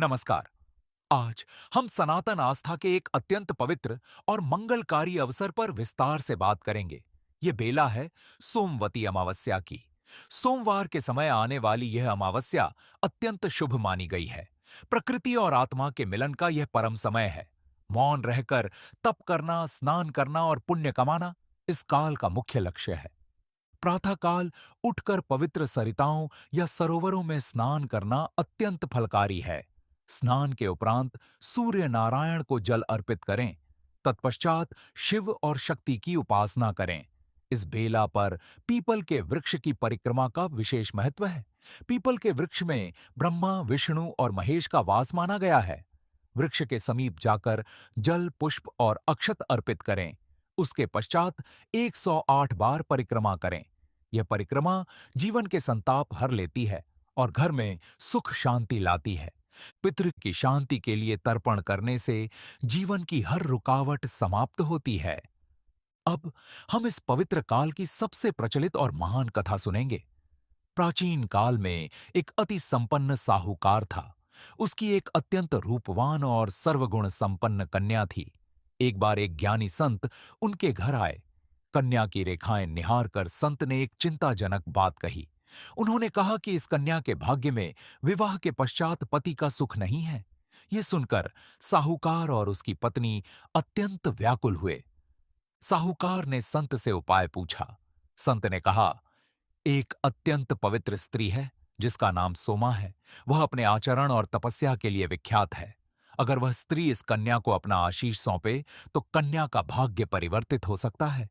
नमस्कार। आज हम सनातन आस्था के एक अत्यंत पवित्र और मंगलकारी अवसर पर विस्तार से बात करेंगे। ये बेला है सोमवती अमावस्या की। सोमवार के समय आने वाली यह अमावस्या अत्यंत शुभ मानी गई है। प्रकृति और आत्मा के मिलन का यह परम समय है। मौन रहकर तप करना, स्नान करना और पुण्य कमाना इस काल का मुख्य लक्ष्य है। प्रातःकाल उठकर पवित्र सरिताओं या सरोवरों में स्नान करना अत्यंत फलकारी है। स्नान के उपरांत सूर्य नारायण को जल अर्पित करें। तत्पश्चात शिव और शक्ति की उपासना करें। इस बेला पर पीपल के वृक्ष की परिक्रमा का विशेष महत्व है। पीपल के वृक्ष में ब्रह्मा, विष्णु और महेश का वास माना गया है। वृक्ष के समीप जाकर जल, पुष्प और अक्षत अर्पित करें। उसके पश्चात 108 बार परिक्रमा करें। यह परिक्रमा जीवन के संताप हर लेती है और घर में सुख शांति लाती है। पितृ की शांति के लिए तर्पण करने से जीवन की हर रुकावट समाप्त होती है। अब हम इस पवित्र काल की सबसे प्रचलित और महान कथा सुनेंगे। प्राचीन काल में एक अति संपन्न साहूकार था। उसकी एक अत्यंत रूपवान और सर्वगुण संपन्न कन्या थी। एक बार एक ज्ञानी संत उनके घर आए। कन्या की रेखाएं निहार कर संत ने एक चिंताजनक बात कही। उन्होंने कहा कि इस कन्या के भाग्य में विवाह के पश्चात पति का सुख नहीं है। यह सुनकर साहूकार और उसकी पत्नी अत्यंत व्याकुल हुए। साहूकार ने संत से उपाय पूछा। संत ने कहा, एक अत्यंत पवित्र स्त्री है जिसका नाम सोमा है। वह अपने आचरण और तपस्या के लिए विख्यात है। अगर वह स्त्री इस कन्या को अपना आशीष सौंपे तो कन्या का भाग्य परिवर्तित हो सकता है।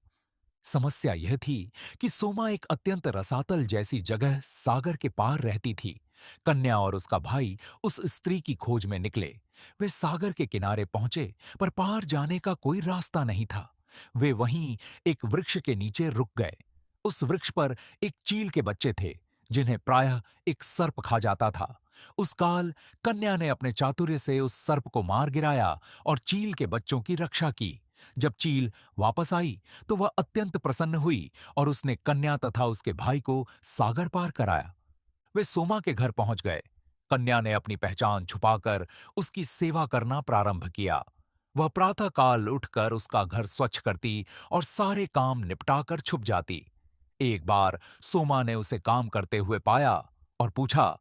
समस्या यह थी कि सोमा एक अत्यंत रसातल जैसी जगह सागर के पार रहती थी। कन्या और उसका भाई उस स्त्री की खोज में निकले। वे सागर के किनारे पहुंचे पर पार जाने का कोई रास्ता नहीं था। वे वहीं एक वृक्ष के नीचे रुक गए। उस वृक्ष पर एक चील के बच्चे थे जिन्हें प्रायः एक सर्प खा जाता था। उस काल कन्या ने अपने चातुर्य से उस सर्प को मार गिराया और चील के बच्चों की रक्षा की। जब चील वापस आई तो वह अत्यंत प्रसन्न हुई और उसने कन्या तथा उसके भाई को सागर पार कराया। वे सोमा के घर पहुंच गए। कन्या ने अपनी पहचान छुपाकर उसकी सेवा करना प्रारंभ किया। वह प्रातःकाल उठकर उसका घर स्वच्छ करती और सारे काम निपटाकर छुप जाती। एक बार सोमा ने उसे काम करते हुए पाया और पूछा,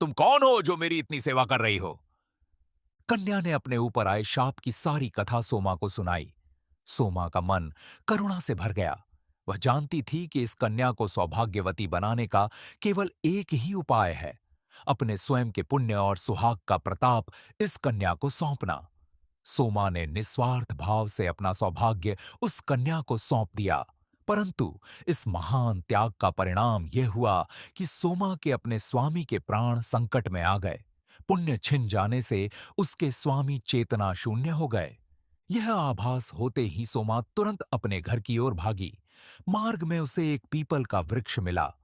तुम कौन हो जो मेरी इतनी सेवा कर रही हो? कन्या ने अपने ऊपर आए शाप की सारी कथा सोमा को सुनाई। सोमा का मन करुणा से भर गया। वह जानती थी कि इस कन्या को सौभाग्यवती बनाने का केवल एक ही उपाय है, अपने स्वयं के पुण्य और सुहाग का प्रताप इस कन्या को सौंपना। सोमा ने निस्वार्थ भाव से अपना सौभाग्य उस कन्या को सौंप दिया। परंतु इस महान त्याग का परिणाम यह हुआ कि सोमा के अपने स्वामी के प्राण संकट में आ गए। पुण्य छिन जाने से उसके स्वामी चेतना शून्य हो गए। यह आभास होते ही सोमा तुरंत अपने घर की ओर भागी। मार्ग में उसे एक पीपल का वृक्ष मिला।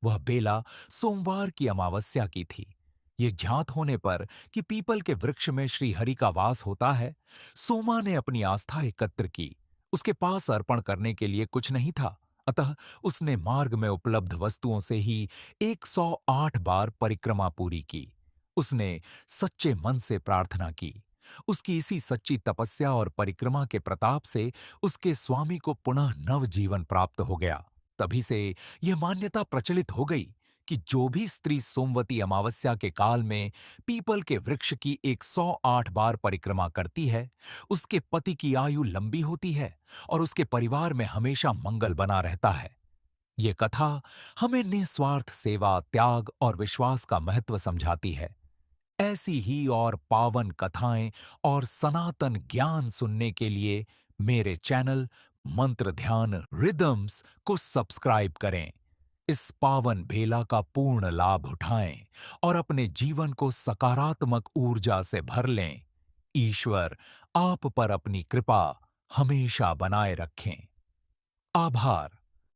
वह बेला सोमवार की अमावस्या की थी। ये ज्ञात होने पर कि पीपल के वृक्ष में श्री हरि का वास होता है, सोमा ने अपनी आस्था एकत्र की। उसके पास अर्पण करने के लिए कुछ नहीं था, अतः उसने मार्ग में उपलब्ध वस्तुओं से ही 108 बार परिक्रमा पूरी की। उसने सच्चे मन से प्रार्थना की। उसकी इसी सच्ची तपस्या और परिक्रमा के प्रताप से उसके स्वामी को पुनः नव जीवन प्राप्त हो गया। तभी से यह मान्यता प्रचलित हो गई कि जो भी स्त्री सोमवती अमावस्या के काल में पीपल के वृक्ष की 108 बार परिक्रमा करती है, उसके पति की आयु लंबी होती है और उसके परिवार में हमेशा मंगल बना रहता है। ये कथा हमें निस्वार्थ सेवा, त्याग और विश्वास का महत्व समझाती है। ऐसी ही और पावन कथाएं और सनातन ज्ञान सुनने के लिए मेरे चैनल मंत्र ध्यान रिदम्स को सब्सक्राइब करें। इस पावन बेला का पूर्ण लाभ उठाएं और अपने जीवन को सकारात्मक ऊर्जा से भर लें। ईश्वर आप पर अपनी कृपा हमेशा बनाए रखें। आभार।